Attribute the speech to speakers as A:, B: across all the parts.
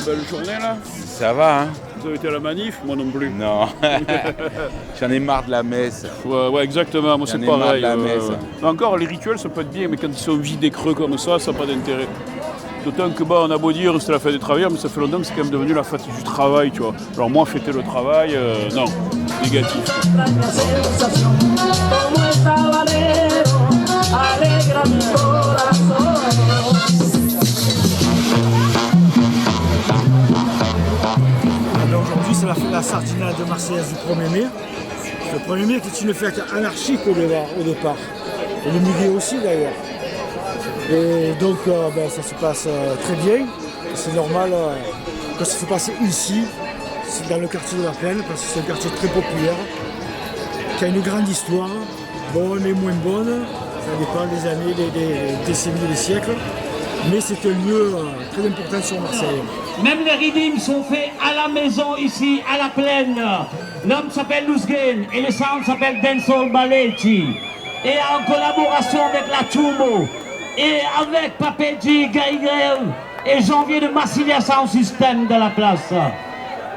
A: belle journée là.
B: Ça va, hein?
A: Vous avez été à la manif? Moi non plus.
B: Non. J'en ai marre de la messe.
A: Ouais, exactement, moi c'est pareil.
B: Marre de la messe.
A: Encore, les rituels ça peut être bien, mais quand ils sont vides et creux comme ça n'a pas d'intérêt. D'autant que on a beau dire c'était la fête des travailleurs, mais ça fait longtemps que c'est quand même devenu la fête du travail, tu vois. Alors moi, fêter le travail, non, négatif.
C: Aujourd'hui, c'est la Sardinale de Marseillaise du 1er mai. Le 1er mai qui est une fête anarchique au départ. Et le milieu aussi d'ailleurs. Et donc ça se passe très bien. C'est normal que ça se passe ici, c'est dans le quartier de la Plaine, parce que c'est un quartier très populaire, qui a une grande histoire, bonne et moins bonne, ça dépend des années, des décennies, des siècles. Mais c'est un lieu très important sur Marseille.
D: Même les rythmes sont faits à la maison ici, à la Plaine. L'homme s'appelle Luzgen et le sound s'appelle Dancehall Balletti. Et en collaboration avec la Tumo et avec Papedji, Gaïgel et Janvier de Massilia Sound System de la place.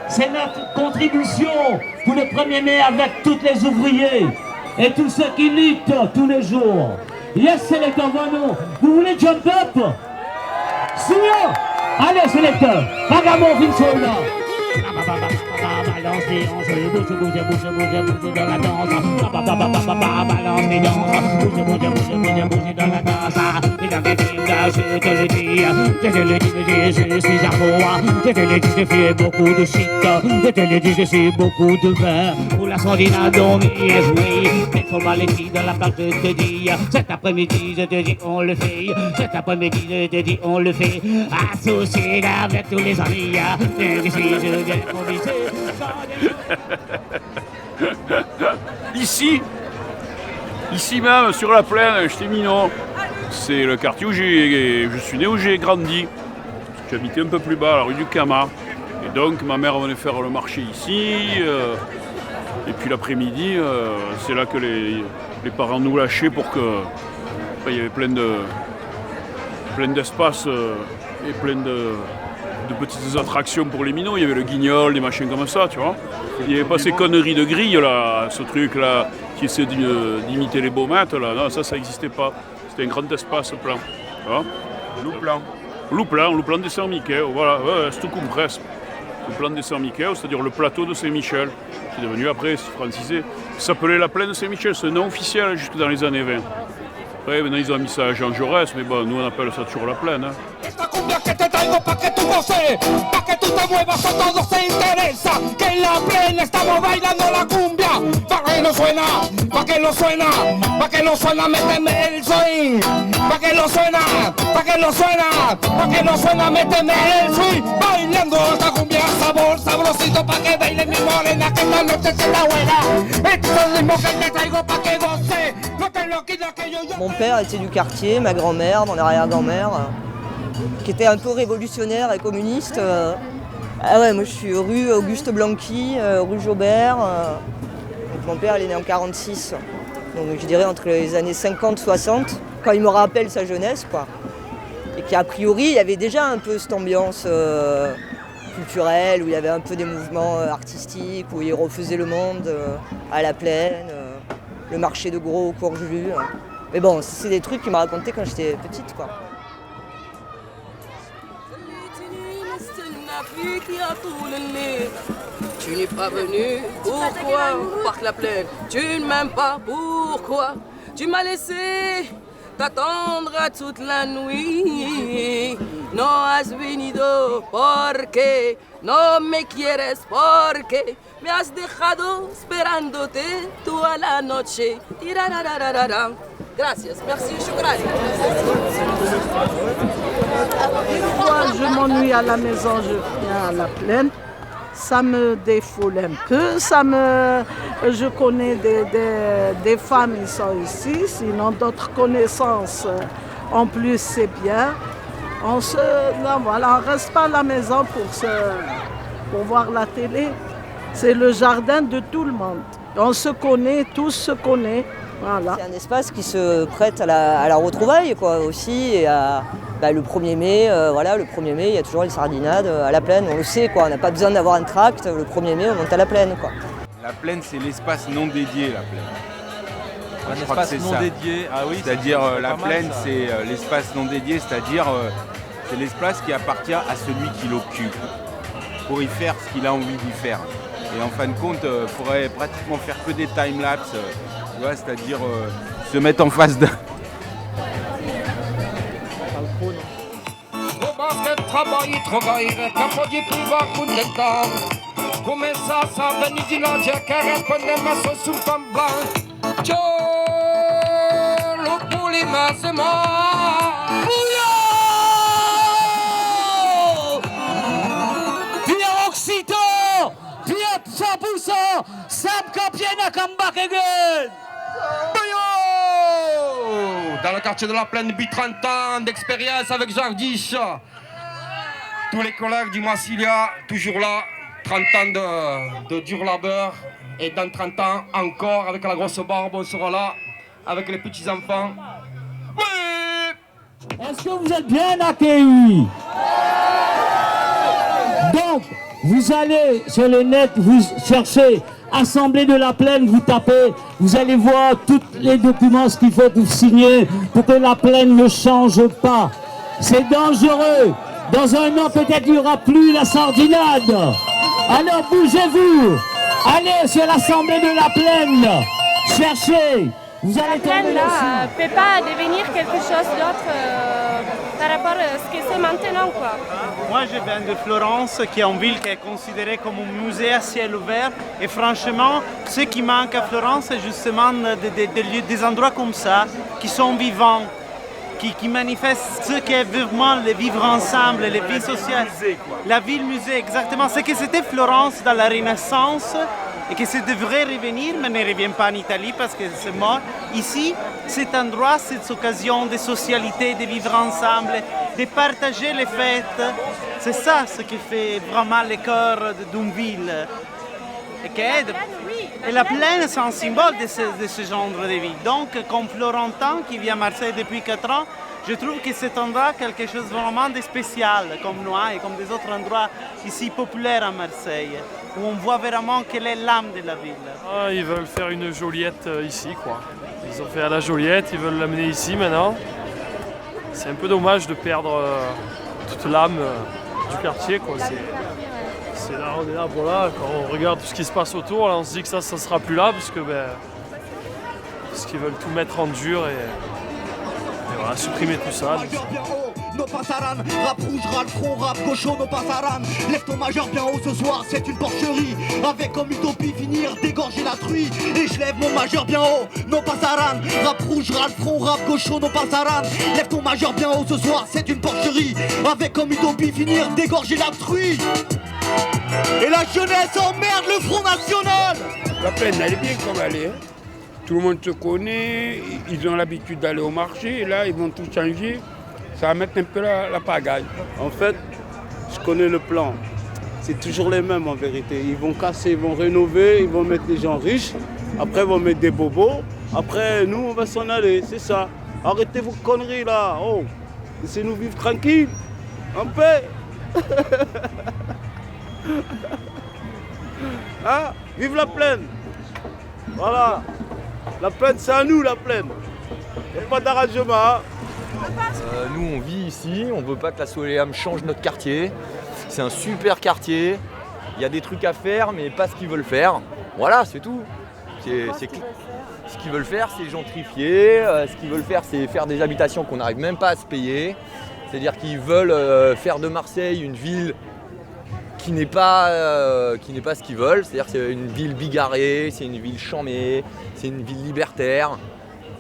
D: C'est notre contribution pour le 1er mai avec tous les ouvriers et tous ceux qui luttent tous les jours. Yes, sélecteur Vano, vous voulez jump up? Sinon, allez sélecteur, Pagamon Vinsola. Balance les hanches, bouge dans la danse. Balance les danses, bouge dans la danse. Mesdames et messieurs, je te le dis, je suis un roi. Je te le dis, je fais beaucoup de shit. Je te le dis, je suis beaucoup de vin. Pour la sandina dont il est joué. Mais faut mal écrit dans la part, je te dis. Cet après-midi, je te dis, on le fait. Cet après-midi, je te dis, on le fait. Associé avec tous les amis. Ici, je viens conviser.
A: Ici même, sur la Plaine, Ch'témino, c'est le quartier où je suis né, où j'ai grandi. J'habitais un peu plus bas, à la rue du Camas. Et donc ma mère venait faire le marché ici. Et puis l'après-midi, c'est là que les parents nous lâchaient pour que... il y avait plein d'espace et plein de petites attractions pour les minots. Il y avait le guignol, des machins comme ça, tu vois. Il n'y avait pas ces conneries de grille, là, ce truc-là, qui essaie d'imiter les baumettes, là. Non, ça n'existait pas. C'était un grand espace plan. Tu vois. Louplan de Saint-Michel, voilà, ouais, c'est tout compresse. Louplan de Saint-Michel, c'est-à-dire le plateau de Saint-Michel, qui est devenu après francisé. Ça s'appelait la plaine de Saint-Michel, c'est un nom officiel jusque dans les années 20. Après, maintenant ils ont mis ça à Jean Jaurès, mais bon, nous on appelle ça toujours la plaine. Hein.
E: Que te traigo pa' que tú goces, pa' que tú te muevas, a todos se interesa que en la plena estamos bailando la cumbia, pa' que no suena, pa' que no suena, pa' que no suena, méteme el swing, pa' que no suena, pa' que no suena, pa' que no suena, méteme el swing, bailando esta cumbia, sabor sabrosito, pa' que baile mi morena, que esta noche será buena, este es el ritmo que te traigo pa' que goce, no te lo quitas que yo...
F: Mon père était du quartier, ma grand-mère, mon arrière-grand-mère, qui était un peu révolutionnaire et communiste. Ah ouais, moi je suis rue Auguste Blanqui, rue Jaubert. Donc mon père il est né en 46, donc je dirais entre les années 50-60, quand il me rappelle sa jeunesse, quoi. Et qu'a priori il y avait déjà un peu cette ambiance culturelle, où il y avait un peu des mouvements artistiques, où il refaisait le monde à la plaine, le marché de gros au Courjus. Mais bon, c'est des trucs qu'il m'a raconté quand j'étais petite, quoi.
G: Tu n'es pas venu, pourquoi au Parc La Plaine? Tu ne m'aimes pas, pourquoi? Tu m'as laissé t'attendre toute la nuit. No has venido porque no me quieres porque me has dejado esperándote toda la noche. Gracias, merci, shukran.
H: Moi, je m'ennuie à la maison, je viens à la plaine. Ça me défoule un peu. Je connais des femmes qui sont ici, sinon d'autres connaissances. En plus, c'est bien. On reste pas à la maison pour voir la télé. C'est le jardin de tout le monde. On se connaît, tous se connaissent. Voilà.
F: C'est un espace qui se prête à la retrouvaille quoi, aussi. Et le 1er mai, le 1er mai, il y a toujours les sardinades à la plaine. On le sait, quoi. On n'a pas besoin d'avoir un tract. Le 1er mai, on monte à la plaine. Quoi.
B: La plaine, c'est l'espace non dédié, la plaine.
I: Un
B: Je crois que
I: espace
B: c'est
I: non
B: ça.
I: dédié. Ah oui,
B: C'est-à-dire la
I: pas mal,
B: plaine,
I: ça.
B: c'est l'espace non dédié, c'est-à-dire c'est l'espace qui appartient à celui qui l'occupe pour y faire ce qu'il a envie d'y faire. Et en fin de compte, il faudrait pratiquement faire que des time-lapse, tu vois, c'est-à-dire se mettre en face d'un.
E: Dans le quartier de la Plaine, depuis 30 ans d'expérience avec Jardiche. Tous les collègues du Massilia, toujours là, 30 ans de dur labeur. Et dans 30 ans, encore avec la grosse barbe, on sera là, avec les petits-enfants. Oui!
D: Est-ce que vous êtes bien accueillis? Donc, vous allez sur le net, vous cherchez Assemblée de la Plaine, vous tapez, vous allez voir tous les documents, ce qu'il faut pour signer, pour que la Plaine ne change pas. C'est dangereux. Dans un an, peut-être il n'y aura plus la sardinade. Alors bougez-vous. Allez sur l'Assemblée de la Plaine. Cherchez. Vous allez
J: La plaine, là, ne peut pas devenir quelque chose d'autre par rapport à ce que c'est maintenant, quoi.
K: Moi, je viens de Florence, qui est une ville qui est considérée comme un musée à ciel ouvert. Et franchement, ce qui manque à Florence, c'est justement des endroits comme ça, qui sont vivants, qui manifestent ce qu'est vraiment le vivre ensemble, les vies sociales. La ville-musée, exactement. C'est que c'était Florence dans la Renaissance, et que ça devrait revenir, mais ne revient pas en Italie parce que c'est mort. Ici, cet endroit, cette occasion de socialité, de vivre ensemble, de partager les fêtes, c'est ça ce qui fait vraiment le cœur d'une ville. Et la plaine, c'est un symbole de ce genre de vie. Donc, comme Florentin qui vit à Marseille depuis 4 ans, je trouve que cet endroit est quelque chose vraiment de spécial, comme nous et comme des autres endroits ici populaires à Marseille, où on voit vraiment quelle est l'âme de la ville.
L: Ah, ils veulent faire une Joliette ici, quoi. Ils ont fait à la Joliette, ils veulent l'amener ici maintenant. C'est un peu dommage de perdre toute l'âme du quartier, quoi. C'est là, on est là, voilà, quand on regarde tout ce qui se passe autour, là, on se dit que ça sera plus là, parce qu'ils veulent tout mettre en dur et voilà, supprimer tout ça.
M: Nos passaran, rap rouge, rap front, rap gaucho, nos passaran. Lève ton majeur bien haut ce soir, c'est une porcherie. Avec comme utopie finir d'égorger la truie. Et je lève mon majeur bien haut, nos passaran. Rap rouge, rap front, rap gaucho, nos passaran. Lève ton majeur bien haut ce soir, c'est une porcherie. Avec comme utopie finir d'égorger la truie. Et la jeunesse emmerde le Front National.
N: La plaine, elle est bien comme elle est. Hein. Tout le monde se connaît, ils ont l'habitude d'aller au marché. Et là, ils vont tout changer. Ça va mettre un peu la pagaille.
O: En fait, je connais le plan. C'est toujours les mêmes en vérité. Ils vont casser, ils vont rénover, ils vont mettre des gens riches. Après, ils vont mettre des bobos. Après, nous, on va s'en aller. C'est ça. Arrêtez vos conneries là. Oh, laissez-nous vivre tranquille, en paix. Hein? Vive la plaine. Voilà. La plaine, c'est à nous la plaine. Il n'y a pas d'arrangement. Hein?
I: Nous on vit ici, on veut pas que la Soleam change notre quartier. C'est un super quartier, il y a des trucs à faire mais pas ce qu'ils veulent faire. Voilà, c'est tout. Ce qu'ils veulent faire, c'est gentrifier, ce qu'ils veulent faire, c'est faire des habitations qu'on n'arrive même pas à se payer. C'est-à-dire qu'ils veulent faire de Marseille une ville qui n'est pas ce qu'ils veulent. C'est-à-dire que c'est une ville bigarrée, c'est une ville chamée, c'est une ville libertaire.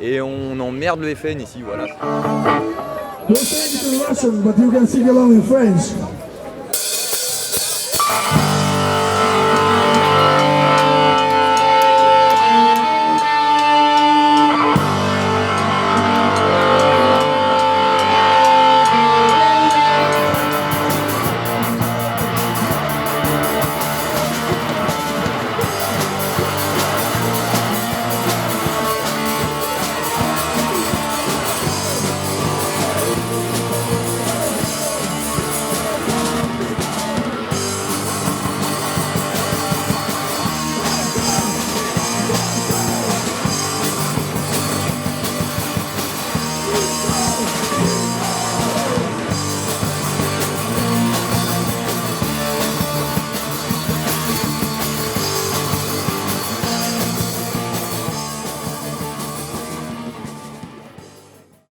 I: Et on emmerde le FN ici, voilà.
P: Don't take it in Russian, but you can sing along in French.